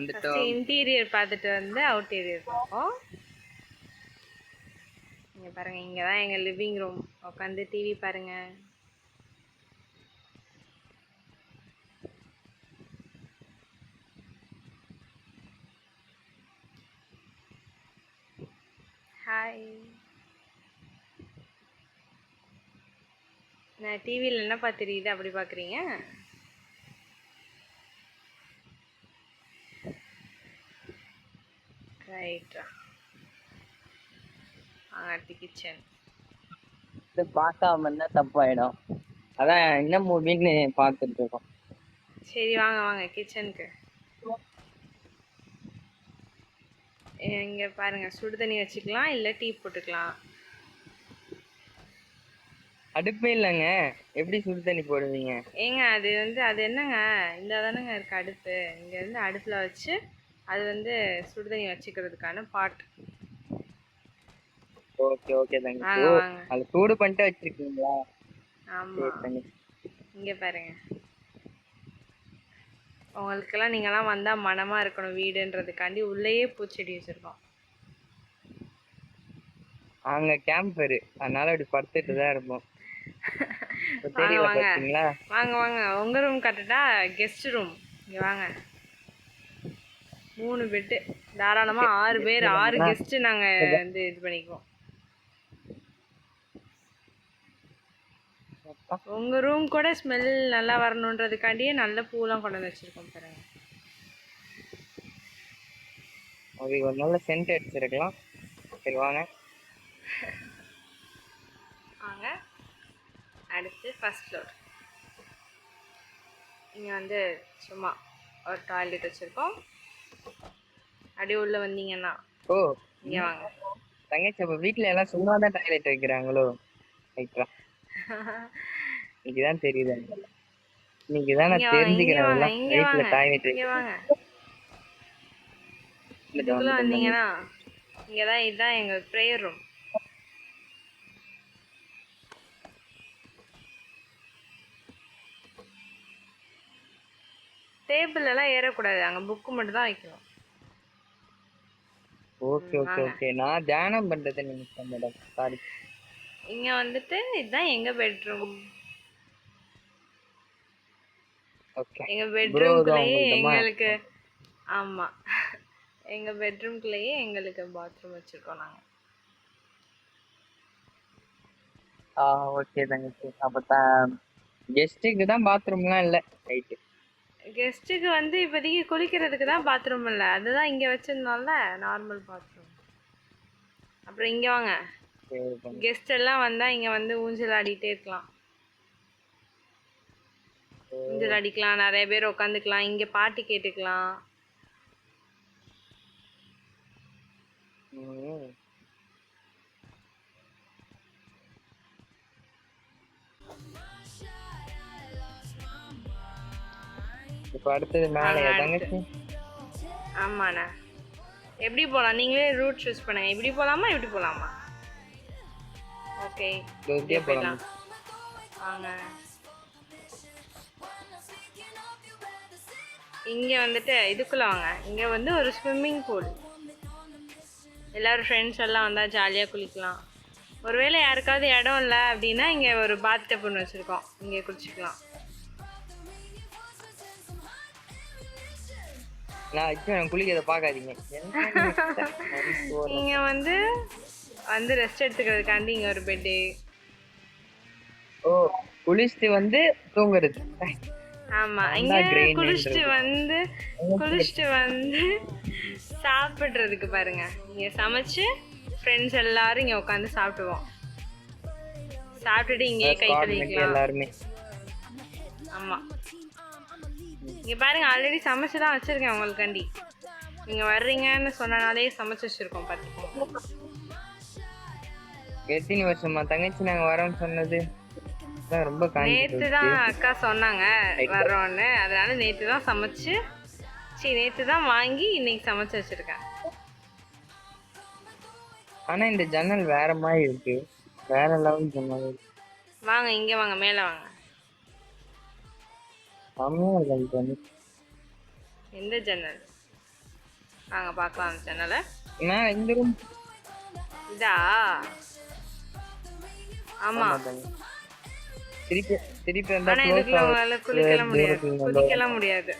வந்துட்டோம். இன்டீரியர் பார்த்துட்டு வந்து அவுட்டீரியர் பார்ப்போம். இங்கே பாருங்கள், இங்கே தான் எங்கள் லிவிங் ரூம். உட்காந்து டிவி பாருங்கள். ஹாய். நான் டிவியில் என்ன பார்த்துருக்குது அப்படி பார்க்குறீங்க? ரைட்டா. அடுத்து கிச்சன். இது பார்க்காம இருந்தா தப்பாயிடும். அதான் என்ன மூவின்னு பார்த்துட்டு இருக்கோம். சரி வாங்க வாங்க கிச்சனுக்கு. இங்கே பாருங்கள், சுடு தண்ணி வச்சுக்கலாம், இல்லை டீ போட்டுக்கலாம். அடுப்பே இல்லைங்க, எப்படி சுடு தண்ணி போடுவீங்க? ஏங்க அது வந்து அது என்னங்க, இந்த தானேங்க இருக்குது அடுப்பு. இங்கேருந்து அடுப்பில் வச்சு அது வந்து சுடு தண்ணி வச்சுக்கிறதுக்கான பாட். ஓகே ஓகே தங்க. வாங்க வாங்க. அது சூடு பண்ணிட்டு வச்சிருக்கீங்களா? ஆமாம். இங்கே பாருங்க, உங்களுக்கெல்லாம் நீங்களாம் வந்தால் மனமாக இருக்கணும் வீடுன்றதுக்காண்டி உள்ளேயே பூச்செடி வச்சுருக்கோம். அங்கே கேம்பரு, அதனால அப்படி படுத்துட்டு தான் இருப்போம். வாங்க வாங்க வாங்க வாங்க. உங்கள் ரூம் கட்டுட்டா கெஸ்ட் ரூம். இங்கே வாங்க, 3 பெட்டு தாராளமாக 6 பேர் 6 கெஸ்ட்டு நாங்கள் வந்து இது பண்ணிக்குவோம். உங்கள் ரூம் கூட ஸ்மெல் நல்லா வரணுன்றதுக்காண்டியே நல்ல பூலாம் கொண்டு வந்து வச்சுருக்கோம் பாருங்க. அது ஒரு நல்ல சென்ட் அடிச்சிருக்கலாம். சரி வாங்க வாங்க. அடுத்து ஃபர்ஸ்ட் ஃப்ளோர். இங்கே வந்து சும்மா ஒரு டாய்லெட் வச்சுருக்கோம். அப்படியே உள்ளே வந்தீங்கன்னா இங்கே வாங்க. தங்கச்சி, அப்போ வீட்டில் எல்லாம் சும்மா தான் டாய்லெட் வைக்கிறாங்களோ? ரைட்டா, இன்னைக்குதான் தெரியுது. இன்னைக்குதான் நான் தெரிஞ்சுக்கிறேன் வீட்டுல டாய்லெட். இங்கே வாங்க. இதுக்குள்ளே வந்தீங்கன்னா இங்கே தான், இதுதான் எங்கள் ப்ரேயர் ரூம். டேபிள் எல்லாம் ஏறக்கூடாது, அங்கே புக்கு மட்டும் தான் வைக்கணும். Okay okay okay. நான் தியானம் பண்றதை நினைச்சேன் மேடம், சாரி. இங்க வந்துட்டு இதுதான் எங்க பெட்ரூம். ஓகே, எங்க பெட்ரூம்குள்ளேயே எங்களுக்கு, ஆமா, எங்க பெட்ரூம்குள்ளேயே எங்களுக்கு பாத்ரூம் வச்சிருக்கோம் நாங்க. ஓகே தங்கச்சி. அப்ப கெஸ்ட்டுக்கு தான் பாத்ரூம்லாம் இல்லை. ரைட்டு. கெஸ்ட்டுக்கு வந்து இப்போதைக்கு குளிக்கிறதுக்கு தான் பாத்ரூம் இல்லை, அதுதான் இங்கே வச்சிருந்தோம்ல நார்மல் பாத்ரூம். அப்புறம் இங்கே வாங்க, கெஸ்ட் எல்லாம் வந்தால் இங்கே வந்து ஊஞ்சல் ஆடிட்டே இருக்கலாம். ஊஞ்சல் அடிக்கலாம், நிறைய பேர் உட்காந்துக்கலாம், இங்கே பாட்டு கேட்டுக்கலாம். இப்போ அடுத்தது மேலே தங்கச்சி. ஆமாண்ணா, எப்படி போகலாம் நீங்களே ரூட் சூஸ் பண்ணுங்க. இப்படி போகலாமா இப்படி போகலாமா? ஓகே, இப்படியே போகலாம். வாங்க. இங்கே வந்துட்டு இதுக்குள்ளே வாங்க. இங்கே வந்து ஒரு ஸ்விம்மிங் பூல், எல்லோரும் ஃப்ரெண்ட்ஸ் எல்லாம் வந்தால் ஜாலியாக குளிக்கலாம். ஒருவேளை யாருக்காவது இடம் இல்லை அப்படின்னா இங்கே ஒரு பாத் டப் ஒன்று வச்சுருக்கோம், இங்கே குளிச்சுக்கலாம். குளிக்கிறத பார்க்காதீங்க. இங்கே வந்து ரெஸ்ட் எடுத்துக்கிறதுக்காண்டி இங்கே ஒரு பெட்டு. குளிச்சுட்டு வந்து தூங்குறது. ஆமாம், இங்கே குளிச்சுட்டு வந்து சாப்பிட்றதுக்கு பாருங்க. இங்கே சமைச்சு ஃப்ரெண்ட்ஸ் எல்லாரும் இங்கே உட்காந்து சாப்பிடுவோம். சாப்பிட்டுட்டு இங்கேயே கை கழுவிக்கலாம் எல்லாருமே. ஆமாம், இங்கே பாருங்கள், ஆல்ரெடி சமைச்சு தான் வச்சுருக்கேன் உங்களுக்காண்டி. நீங்கள் வர்றீங்கன்னு சொன்னனாலே சமைச்சு வச்சுருக்கோம், பார்த்துக்கோங்க. எத்தனை வருஷமா தங்கச்சி நாங்கள் வரோம்னு சொன்னது? ரொம்ப நேற்று தான் அக்கா சொன்னாங்க வர்றோன்னு, அதனால நேற்று தான் சமைச்சு, நேற்று தான் வாங்கி இன்னைக்கு சமைச்சு வச்சுருக்கேன். ஆனால் இந்த ஜன்னல் வேற மாதிரி இருக்கு, வேற லெவல் ஜன்னல். வாங்க இங்கே வாங்க, மேலே வாங்க. எந்த ஜன்னல்? வாங்க பார்க்கலாம் அந்த சேனலை. நான் இந்த ரூம் இதா? ஆமா. திருப்பி திருப்பி வந்தா ஆனா இதுக்குள்ள உங்களால குளிக்கலாம் முடியாது, குதிக்கலாம் முடியாது.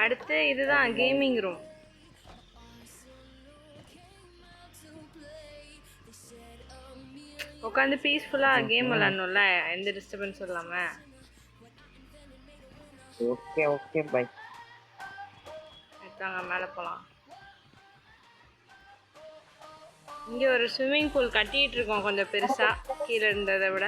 அடுத்து இதுதான் கேமிங் ரூம். உட்காந்து பீஸ்ஃபுல்லா கேம் விளையாடணும்ல, எந்த டிஸ்டர்பன்ஸும் இல்லாம. Okay okay bye. எடுத்தாங்க மேலே போகலாம். இங்கே ஒரு ஸ்விம்மிங் பூல் கட்டிட்டு இருக்கோம், கொஞ்சம் பெருசா கீழே இருந்ததை விட.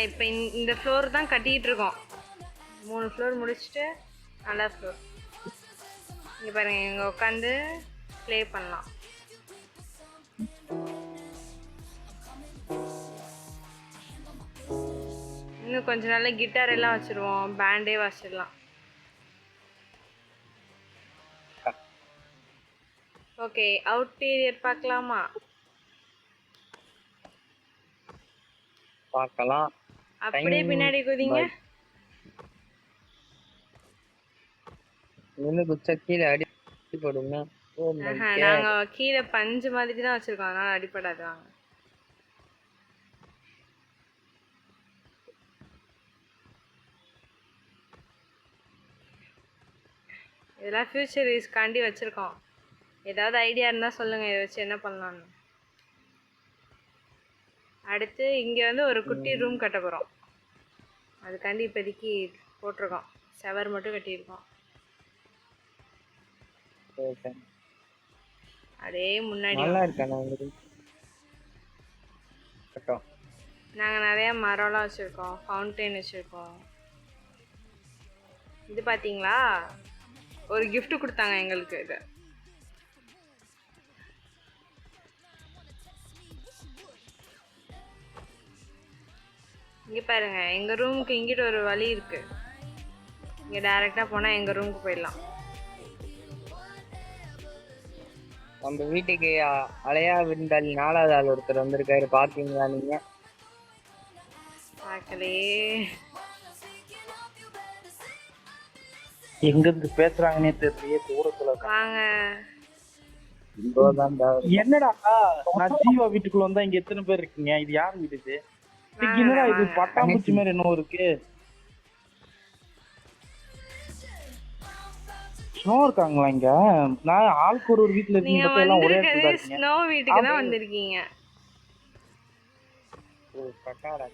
இப்போ இந்த ஃப்ளோர் தான் கட்டிட்டு இருக்கோம். 3 ஃப்ளோர் முடிச்சுட்டு நல்லா ஃப்ளோர். இங்கே பாருங்க, இங்கே உட்காந்து ப்ளே பண்ணலாம். இன்னும் கொஞ்ச நாள்ல கிட்டார் எல்லாம் வச்சிருவோம், பேண்டே வச்சிடலாம். ஓகே, அவுட்டீரியர் பார்க்கலாமா? பார்க்கலாம். அப்படியே பின்னாடி குதிங்க. நின்னு குச்சா கீழே அடி போடுங்க. நாங்க கீழே பஞ்சு மாதிரி தான் வச்சிருக்கோம், அதனால அடிப்படாது. வாங்க. இதெல்லாம் ஃபியூச்சரிஸ்காண்டி வச்சிருக்கோம். ஏதாவது ஐடியா இருந்தால் சொல்லுங்க, இதை வச்சு என்ன பண்ணலான்னு. அடுத்து இங்கே வந்து ஒரு குட்டி ரூம் கட்ட போகிறோம். அதுக்காண்டி இப்போதைக்கு போட்டிருக்கோம், செவர் மட்டும் கட்டியிருக்கோம். அதே முன்னாடி நாங்கள் நிறையா மரம்லாம் வச்சுருக்கோம், ஃபவுண்டைன் வச்சுருக்கோம். இது பார்த்தீங்களா, ஒரு கிஃப்ட் கொடுத்தாங்க எங்களுக்கு. இது இங்கே பாருங்க, எங்கள் ரூமுக்கு இங்கிட்ட ஒரு வழி இருக்கு. இங்கே டைரெக்டாக போனால் எங்கள் ரூமுக்கு போயிடலாம். நம்ம வீட்டுக்கு அலையா விருந்தாளி 4வது ஆள் ஒருத்தர் வந்திருக்காரு, பார்த்தீங்களா நீங்க? பார்க்கலே. எங்க இருந்து பேசுறாங்கன்னே தெரியல, தூரத்துல. வாங்க. என்னடா நான் ஜீவா வீட்டுக்குள்ள வந்தா இங்க எத்தனை பேர் இருக்கீங்க? இது யார் வீடு? இது என்னடா இது பட்டாம்பூச்சி மாதிரி என்ன இருக்கு? ஸ்னோ இருக்காங்களா இங்க? நான் ஆளுக்கு ஒரு வீட்டுல நீங்க வந்திருக்கிறது ஸ்னோ வீட்டுக்கு தான் வந்திருக்கீங்க.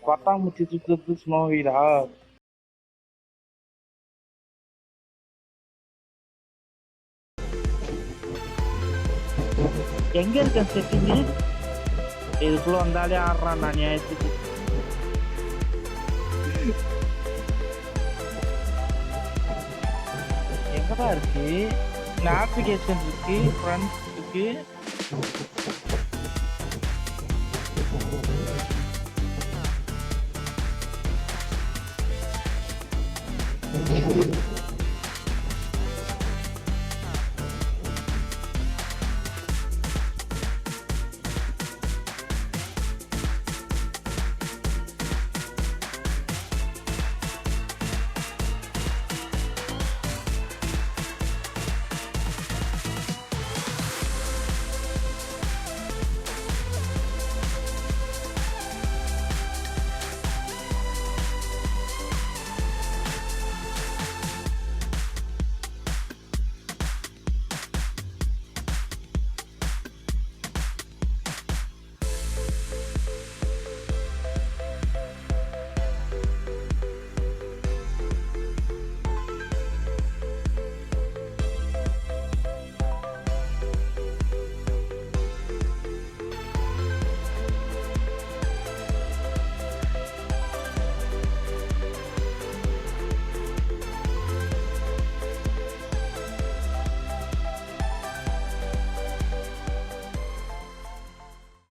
பட்டாம்பூச்சி சுத்துறது ஸ்னோ வீடா? எங்க இருக்க செட்டிங்க? இதுக்குள்ள வந்தாலே ஆடுறான் நான் நியாயத்துக்கு. எங்கதான் இருக்கு? நேவிகேஷன் இருக்கு, ஃப்ரண்ட் இருக்கு.